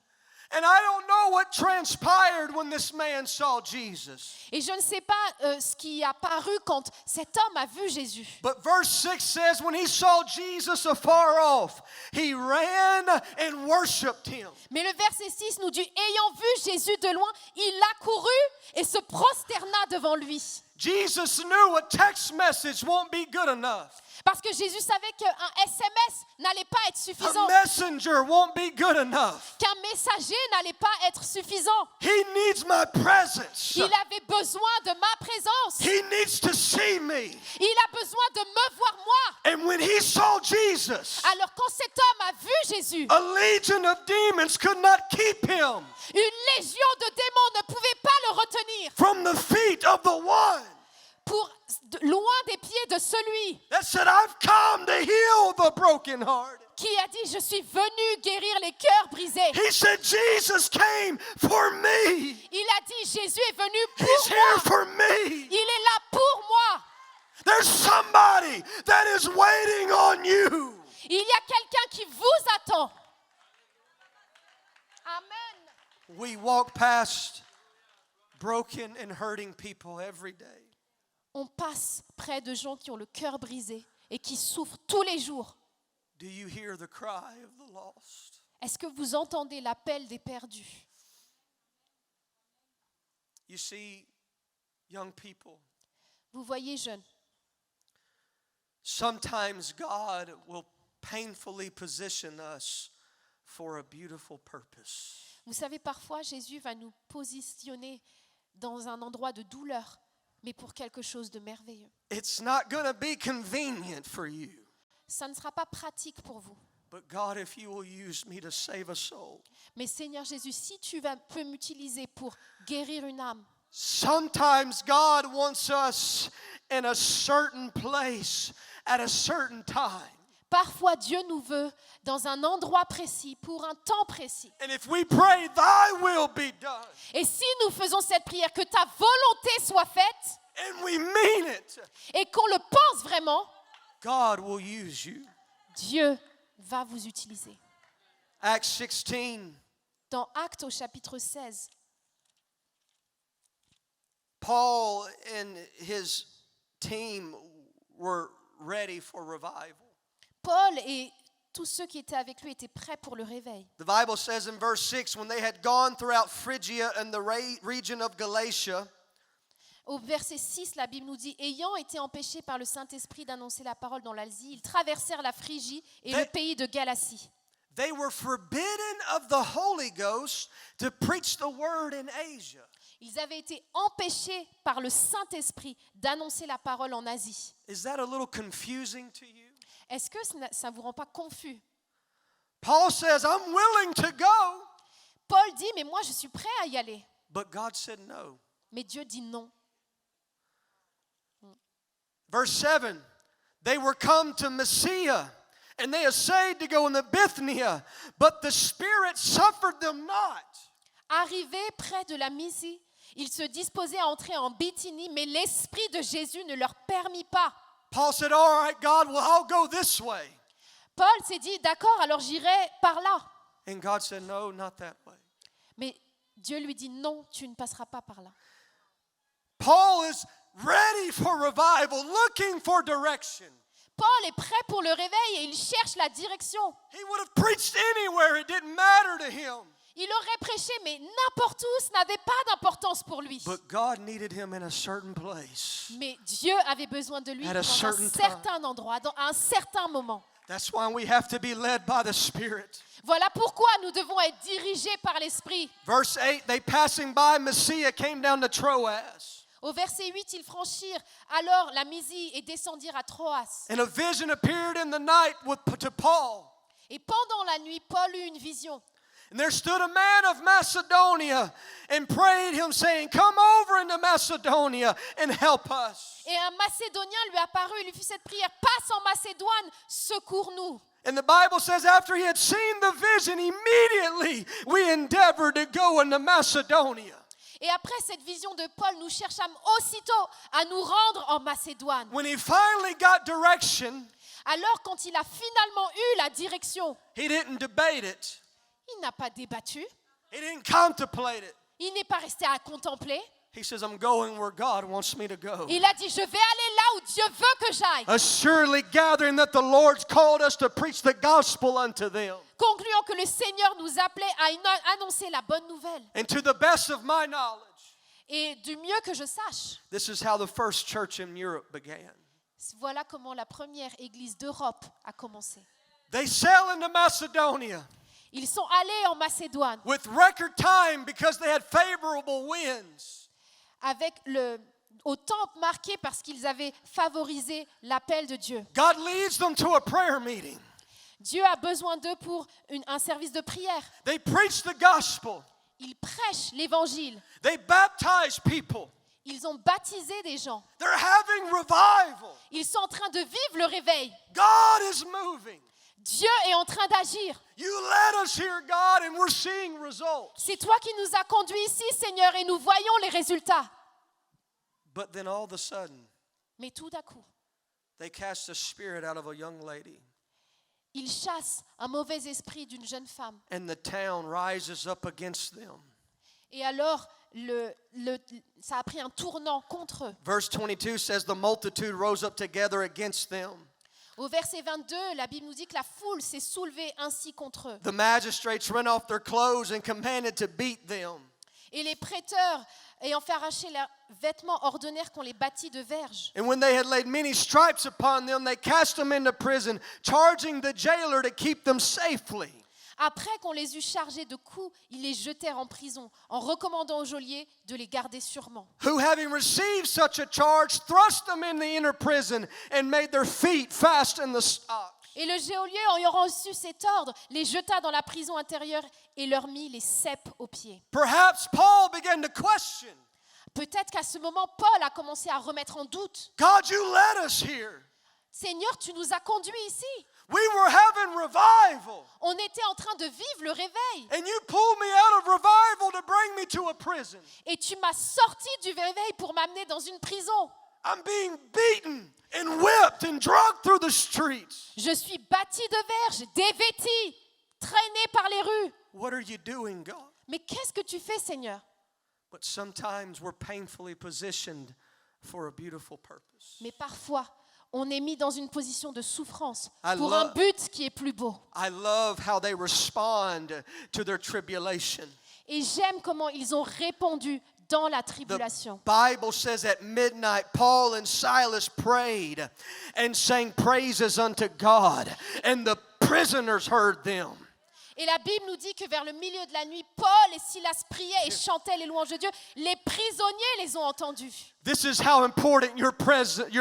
And I don't know what transpired when this man saw Jesus. Et je ne sais pas ce qui a paru quand cet homme a vu Jésus. But verse 6 says, when he saw Jesus afar off, he ran and worshiped him. Mais le verset 6 nous dit, ayant vu Jésus de loin, il accourut et se prosterna devant lui. Jesus knew a text message won't be good enough. Parce que Jésus savait qu'un SMS n'allait pas être A suffisant, messenger won't be good enough. qu'un messager n'allait pas être suffisant. He needs my presence. Il avait besoin de ma présence. He needs to see me. Il a besoin de me voir moi. And when he saw Jesus, Alors quand cet homme a vu Jésus, a legion of demons could not keep him une légion de démons ne pouvait pas le retenir from the feet of the one loin des pieds de celui that said, I've come to heal the brokenhearted. qui a dit, je suis venu guérir les cœurs brisés. He said, Jesus came for me. Il a dit, Jésus est venu He's pour here moi. for me. Il est là pour moi. There's somebody that is waiting on you. Il y a quelqu'un qui vous attend. Amen. We walk past broken and hurting people every day. On passe près de gens qui ont le cœur brisé et qui souffrent tous les jours. Do you hear the cry of the lost? Est-ce que vous entendez l'appel des perdus? You see, young people, Vous voyez, jeunes, sometimes God will painfully position us for a beautiful purpose. vous savez, parfois Jésus va nous positionner dans un endroit de douleur, mais pour quelque chose de merveilleux. It's not going to be convenient for you. Ça ne sera pas pratique pour vous. But God, if you will use me to save a soul. Mais Seigneur Jésus, si tu peux m'utiliser pour guérir une âme, Sometimes God wants us in a certain place at a certain time. parfois Dieu nous veut dans un endroit précis, pour un temps précis. And if we pray, thy will be done, Et si nous faisons cette prière, que ta volonté soit faite, and we mean it, et qu'on le pense vraiment, God will use you. Dieu va vous utiliser. Acts 16, Dans Actes au chapitre 16, Paul and his team were ready for revival. Paul et tous ceux qui étaient avec lui étaient prêts pour le réveil. The Bible says in verse 6, when they had gone throughout Phrygia and the region of Galatia, Au verset 6, la Bible nous dit, ayant été empêchés par le Saint-Esprit d'annoncer la parole dans l'Asie, ils traversèrent la Phrygie et le pays de Galatie. they were forbidden of the Holy Ghost to preach the word in Asia. Ils avaient été empêchés par le Saint-Esprit d'annoncer la parole en Asie. Is that a little confusing to you? Est-ce que ça ne vous rend pas confus? Paul says, I'm willing to go. Paul dit, mais moi je suis prêt à y aller. But God said no. Mais Dieu dit non. Verse 7, they were come to Mysia, and they essayed to go into Bithynia, but the Spirit suffered them not. Arrivés près de la Mysie, ils se disposaient à entrer en Bithynie, mais l'Esprit de Jésus ne leur permit pas. Paul said, all right, God, well, I'll go this way. Paul s'est dit, d'accord, alors j'irai par là. And God said, no, not that way. Mais Dieu lui dit, non, tu ne passeras pas par là. Paul is ready for revival, looking for direction. Paul est prêt pour le réveil et il cherche la direction. He would have preached anywhere, it didn't matter to him. Il aurait prêché, mais n'importe où, ce n'avait pas d'importance pour lui. But God needed him in a certain place. Mais Dieu avait besoin de lui At a dans un certain certain endroit, dans un certain moment. That's why we have to be led by the Spirit. Voilà pourquoi nous devons être dirigés par l'Esprit. Verse 8, they passing by Mysia came down to Troas. Au verset 8, ils franchirent alors la Mysie et descendirent à Troas. And a vision appeared in the night to Paul. Et pendant la nuit, Paul eut une vision. And there stood a man of Macedonia and prayed him, saying, Come over into Macedonia and help us. Et un Macédonien lui apparut et lui fit cette prière: passe en Macédoine, secours-nous. And the Bible says after he had seen the vision, immediately we endeavored to go into Macedonia. Et après cette vision de Paul, nous cherchâmes aussitôt à nous rendre en Macédoine. When he finally got direction, Alors quand il a finalement eu la direction, he didn't debate it. il n'a pas débattu, He didn't contemplate it. il n'est pas resté à contempler. He says, I'm going where God wants me to go. Il a dit: je vais aller là où Dieu veut que j'aille. Assuredly gathering that the Lord's called us to preach the gospel unto them. Concluant que le Seigneur nous appelait à annoncer la bonne nouvelle. And to the best of my knowledge, Et du mieux que je sache, this is how the first church in Europe began. voilà comment la première église d'Europe a commencé. They sailed into Macedonia Ils sont allés en Macédoine with record time because they had favorable winds. avec au temps marqué parce qu'ils avaient favorisé l'appel de Dieu. God leads them to a prayer meeting. Dieu a besoin d'eux pour un service de prière. They preach the gospel. Ils prêchent l'évangile. They baptize people. Ils ont baptisé des gens. They're having revival. Ils sont en train de vivre le réveil. God is moving. Dieu est en train d'agir. You led us here, God, and we're seeing results. C'est toi qui nous as conduits ici, Seigneur, et nous voyons les résultats. But then all of a sudden, Mais tout à coup, they cast a spirit out of a young lady, ils chassent un mauvais esprit d'une jeune femme. and the town rises up against them. Et alors, ça a pris un tournant contre eux. Verse 22 says, The multitude rose up together against them. Au verset 22, la Bible nous dit que la foule s'est soulevée ainsi contre eux. The magistrates rent off their clothes and commanded to beat them. Et les prêteurs, ayant fait arracher leurs vêtements, ordonnèrent qu'on les bâtît de verges. And when they had laid many stripes upon them, they cast them into prison, charging the jailer to keep them safely. Après qu'on les eut chargés de coups, ils les jetèrent en prison, en recommandant au geôlier de les garder sûrement. Who, having received such a charge, thrust them in the inner prison and made their feet fast in the stocks. Et le geôlier, ayant reçu cet ordre, les jeta dans la prison intérieure et leur mit les ceps aux pieds. Perhaps Paul began to question, Peut-être qu'à ce moment, Paul a commencé à remettre en doute. God, you led us here. Seigneur, tu nous as conduits ici. We were having revival. On était en train de vivre le réveil. And you pulled me out of revival to bring me to a prison. Et tu m'as sorti du réveil pour m'amener dans une prison. I'm being beaten and whipped and dragged through the streets. Je suis bâti de verges, dévêti, traîné par les rues. What are you doing, God? Mais qu'est-ce que tu fais, Seigneur? But sometimes we're painfully positioned for a beautiful purpose. Mais parfois, on est mis dans une position de souffrance I pour love- un but qui est plus beau. I love how they respond to their tribulation. Et j'aime comment ils ont répondu dans la The tribulation. Bible says at midnight, Paul and Silas prayed and sang praises unto God, and the prisoners heard them. Et la Bible nous dit que vers le milieu de la nuit, Paul et Silas priaient et chantaient les louanges de Dieu. Les prisonniers les ont entendus. This is how important your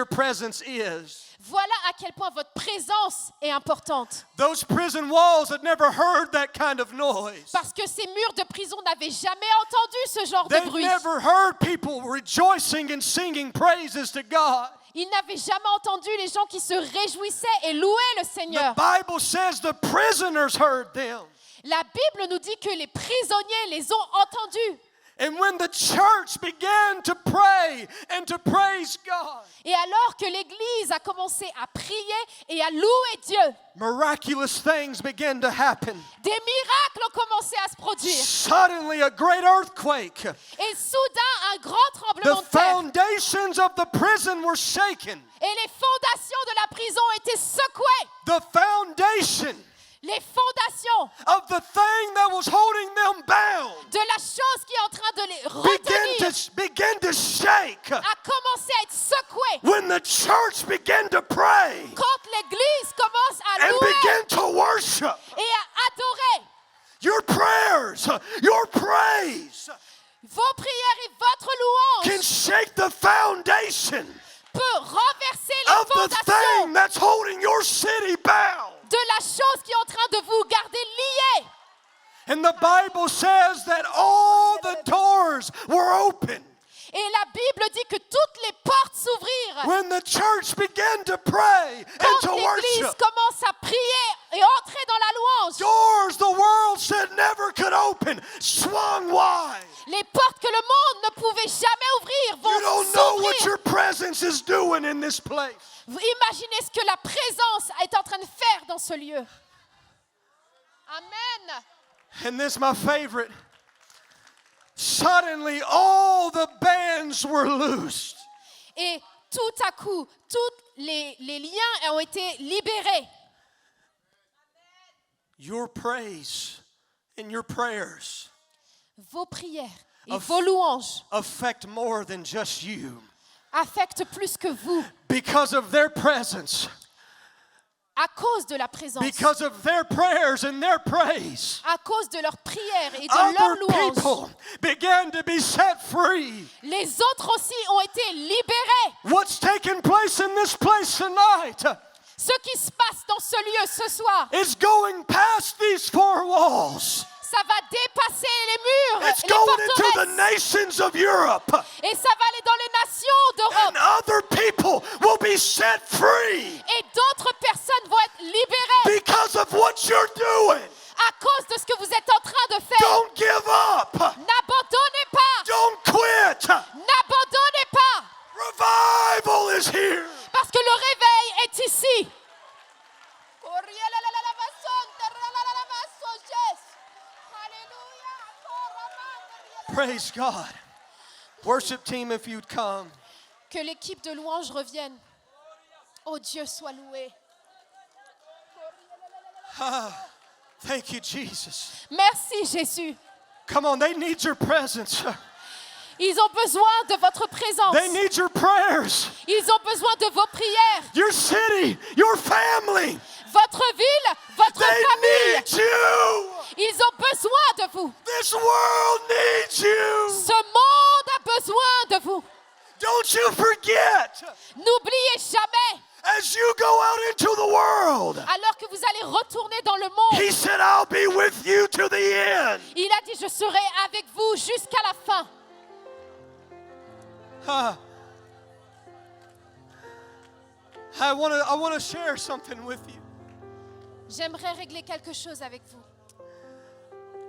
presence is. Voilà à quel point votre présence est importante. Those prison walls had never heard that kind of noise. Parce que ces murs de prison n'avaient jamais entendu ce genre de They've bruit. never heard people rejoicing and singing praises to God. Ils n'avaient jamais entendu les gens qui se réjouissaient et louaient le The Seigneur. Bible says the prisoners heard them. La Bible nous dit que les prisonniers les ont entendus. And when the church began to pray and to praise God, Et alors que l'Église a commencé à prier et à louer Dieu, miraculous things began to happen. des miracles ont commencé à se produire. Suddenly, a great earthquake. Et soudain, un grand The tremblement de terre. foundations of the prison were shaken. Et les fondations de la prison étaient secouées. The foundation Les fondations of the thing that was holding them bound de la chose qui est en train de les retenir began to shake a commencé à être secouée. when the church began to pray Quand l'Église commence à and louer began to worship. et à adorer, Your prayers, your praise vos prières et votre can louange shake the foundation peut renverser les of the fondations thing that's holding your city bound. de la chose qui est en train de vous garder liés. And the Bible says that all the doors were open. Et la Bible dit que toutes les portes s'ouvrirent. When the church began to pray and Quand to l'Église worship, commence à prier et entrer dans la louange, doors the world said never could open swung wide. les portes que le monde ne pouvait jamais ouvrir You vont don't know what s'ouvrir. your presence is doing in this place. Vous imaginez ce que la présence est en train de faire dans ce lieu. Amen. And this is my favorite. Suddenly all the bands were loosed. Et tout à coup, tous les liens ont été libérés. Your praise and your prayers Vos prières et Of- vos louanges affect more than just you. affectent plus que vous Because of their presence, à cause de la présence, because of their prayers and their praise, à cause de leurs prières et de leurs other louanges. people began to be set free. Les autres aussi ont été libérés. What's taking place in this place tonight Ce qui se passe dans ce lieu ce soir, is going past these four walls. ça va dépasser les murs, It's les going into the forteresses, nations of Europe. et ça va aller dans les nations d'Europe. And other people will be set free Et d'autres personnes vont être libérées because of what you're doing. à cause de ce que vous êtes en train de faire. Don't give up. N'abandonnez pas, Don't quit. n'abandonnez pas, Revival is here. parce que le réveil est ici. Praise God. Worship team, if you'd come. Que l'équipe de louange revienne. Oh Dieu soit loué. Thank you, Jesus. Merci Jésus. Come on, they need your presence. Ils ont besoin de votre présence. They need your prayers. Ils ont besoin de vos prières. Your city, your family. Votre ville, votre They famille. need you. Ils ont besoin de vous. This world needs you. Ce monde a besoin de vous. Don't you forget, N'oubliez jamais, as you go out into the world, alors que vous allez retourner dans le monde, He said, I'll be with you to the end. il a dit, je serai avec vous jusqu'à la fin. I want to share something with you. J'aimerais régler quelque chose avec vous.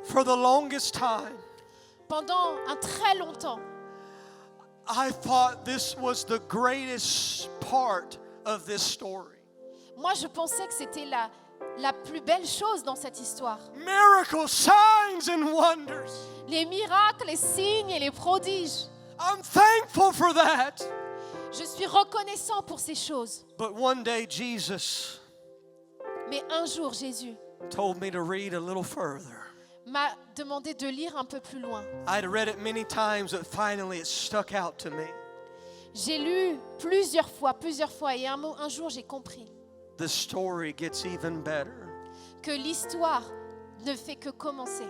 For the longest time, Pendant un très longtemps, I thought this was the greatest part of this story. moi je pensais que c'était la plus belle chose dans cette histoire. Miracles, signs, and wonders. Les miracles, les signes et les prodiges. I'm thankful for that. Je suis reconnaissant pour ces choses. But one day, Jesus Mais un jour, Jésus told me to read a little further. m'a demandé de lire un peu plus loin. I'd read it many times, but finally it stuck out to me. J'ai lu plusieurs fois, et un jour j'ai compris The story gets even better. que l'histoire ne fait que commencer.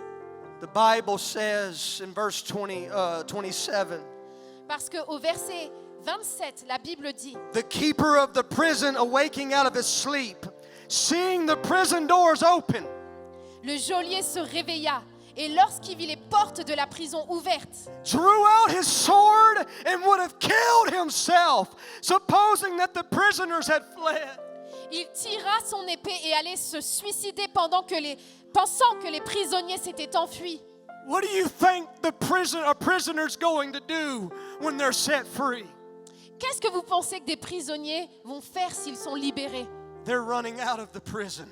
The Bible says in verse 27, Parce qu'au verset 27, la Bible dit, the keeper of the prison awaking out of his sleep, seeing the prison doors open, le geôlier se réveilla et lorsqu'il vit les portes de la prison ouvertes, drew out his sword and would have killed himself, supposing that the prisoners had fled. il tira son épée et allait se suicider pensant que les prisonniers s'étaient enfuis. What do you think a prisoner's going to do when they're set free? Qu'est-ce que vous pensez que des prisonniers vont faire s'ils sont libérés? They're running out of the prison.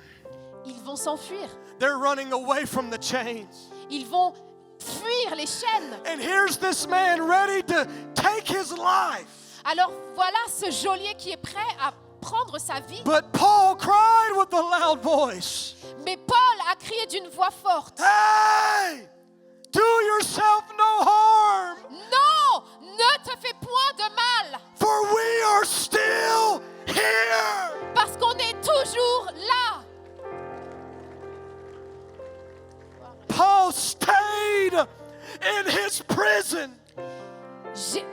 Ils vont s'enfuir. They're running away from the chains. Ils vont fuir les chaînes. And here's this man ready to take his life. Alors voilà ce geôlier qui est prêt à prendre sa vie. But Paul cried with a loud voice, Mais Paul a crié d'une voix forte. "Hey, do yourself no harm, Non, ne te fais point de mal, for we are still here." parce qu'on est toujours là. Paul stayed in his prison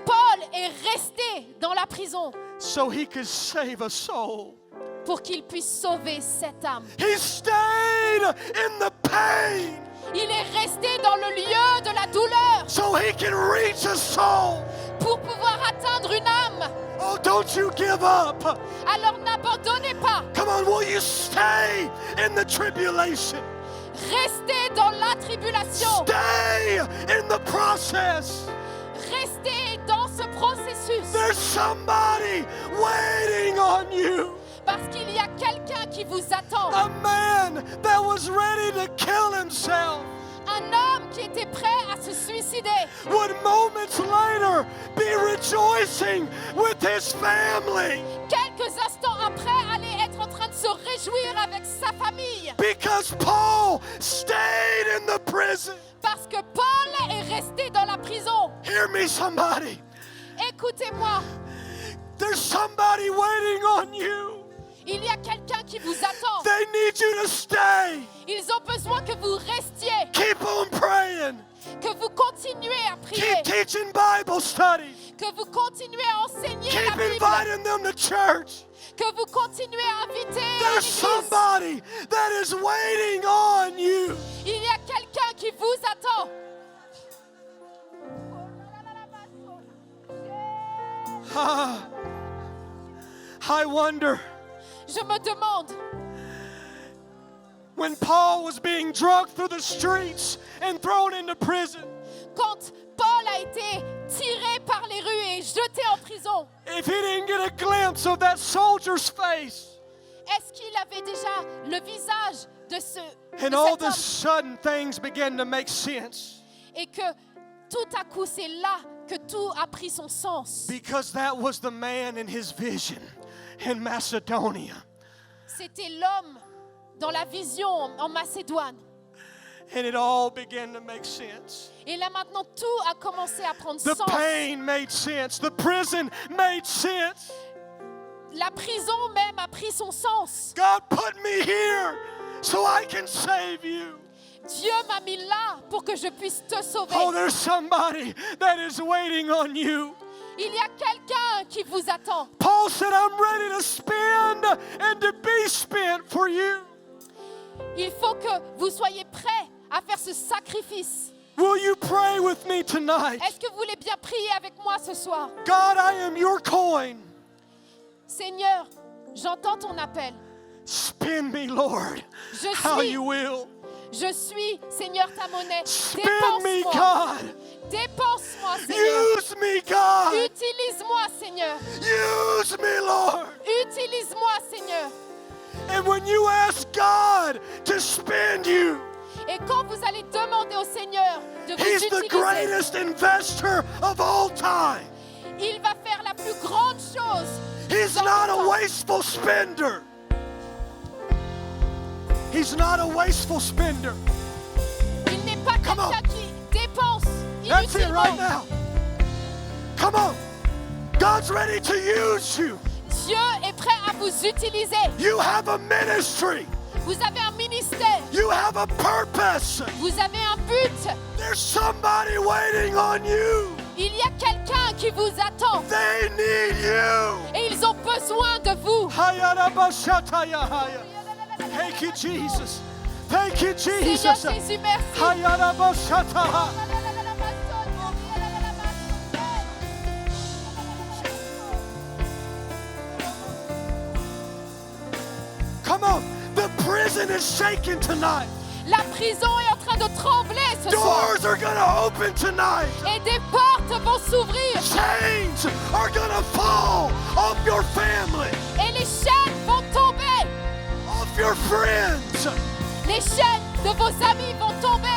Paul est resté dans la prison so he could save a soul. pour qu'il puisse sauver cette âme. He stayed in the pain Il est resté dans le lieu de la douleur so he can reach a soul. pour pouvoir atteindre une âme. Oh, don't you give up. Alors n'abandonnez pas. Come on, will you stay in the tribulation? Restez dans la tribulation. Stay in the process. Restez dans ce processus. There's somebody waiting on you. Parce qu'il y a quelqu'un qui vous attend. A man that was ready to kill himself Un homme qui était prêt à se suicider would moments later be rejoicing with his family quelques instants après allait être en train de se réjouir avec sa famille. because Paul stayed in the prison. Parce que Paul est resté dans la prison. Hear me, somebody. Écoutez-moi, There's somebody waiting on you. il y a quelqu'un qui vous attend. They need you to stay. Ils ont besoin que vous restiez, Keep on praying. que vous continuez à prier, Keep teaching Bible studies. que vous continuez à enseigner la Keep Bible, inviting them to church. que vous continuez à inviter à There's l'église. somebody that is waiting on you. Il y a quelqu'un qui vous attend. Ah, I wonder, Je me demande, when Paul was being dragged through the streets and thrown into prison, quand Paul a été tiré par les rues et jeté en prison, if he didn't get a glimpse of that soldier's face, est-ce qu'il avait déjà le visage de and all cet of a homme? sudden things began to make sense, Et que tout à coup, c'est là que tout a pris son sens. because that was the man in his vision in Macedonia. C'était l'homme dans la vision en Macédoine. And it all began to make sense. Et là maintenant, tout a commencé à prendre The sens. pain made sense. The prison made sense. La prison même a pris son sens. God put me here so I can save you. Dieu m'a mis là pour que je puisse te sauver. Oh, there's somebody that is waiting on you. Il y a quelqu'un qui vous attend. Paul said, I'm ready to spend and to be spent for you. Il faut que vous soyez prêts à faire ce sacrifice. Will you pray with me tonight? Est-ce que vous voulez bien prier avec moi ce soir? God, I am your coin. Seigneur, j'entends ton appel. Spend me, Lord, Je how suis, you will. je suis, Seigneur, ta monnaie. Spend me, Dépense-moi. God. Dépense-moi, Seigneur. Use me, God. Utilise-moi, Seigneur. Use me, Lord. Utilise-moi, Seigneur. And when you ask God to spend you, Et quand vous allez demander au Seigneur de vous He's the utiliser, greatest investor of all time. il va faire la plus grande chose. He's dans not le a temps. wasteful spender. He's not a wasteful spender. Il n'est pas Come on. quelqu'un qui dépense That's it right inutilement. now. Come on. God's ready to use you. Dieu est prêt à vous utiliser. You have a ministry. Vous avez un ministère. You have a purpose. Vous avez un but. There's somebody waiting on you. Il y a quelqu'un qui vous attend. They need you. Et ils ont besoin de vous. Hayarabashatayahaya. Thank you, Jesus. Thank you, Seigneur Jesus. Jésus, merci. Hayarabashataha. Come on. The prison is shaking tonight. La prison est en train de trembler ce soir. Doors are going to open tonight. Et des portes vont s'ouvrir. Chains are going to fall off your family, Et les chaînes vont tomber. off your friends. Les chaînes de vos amis vont tomber.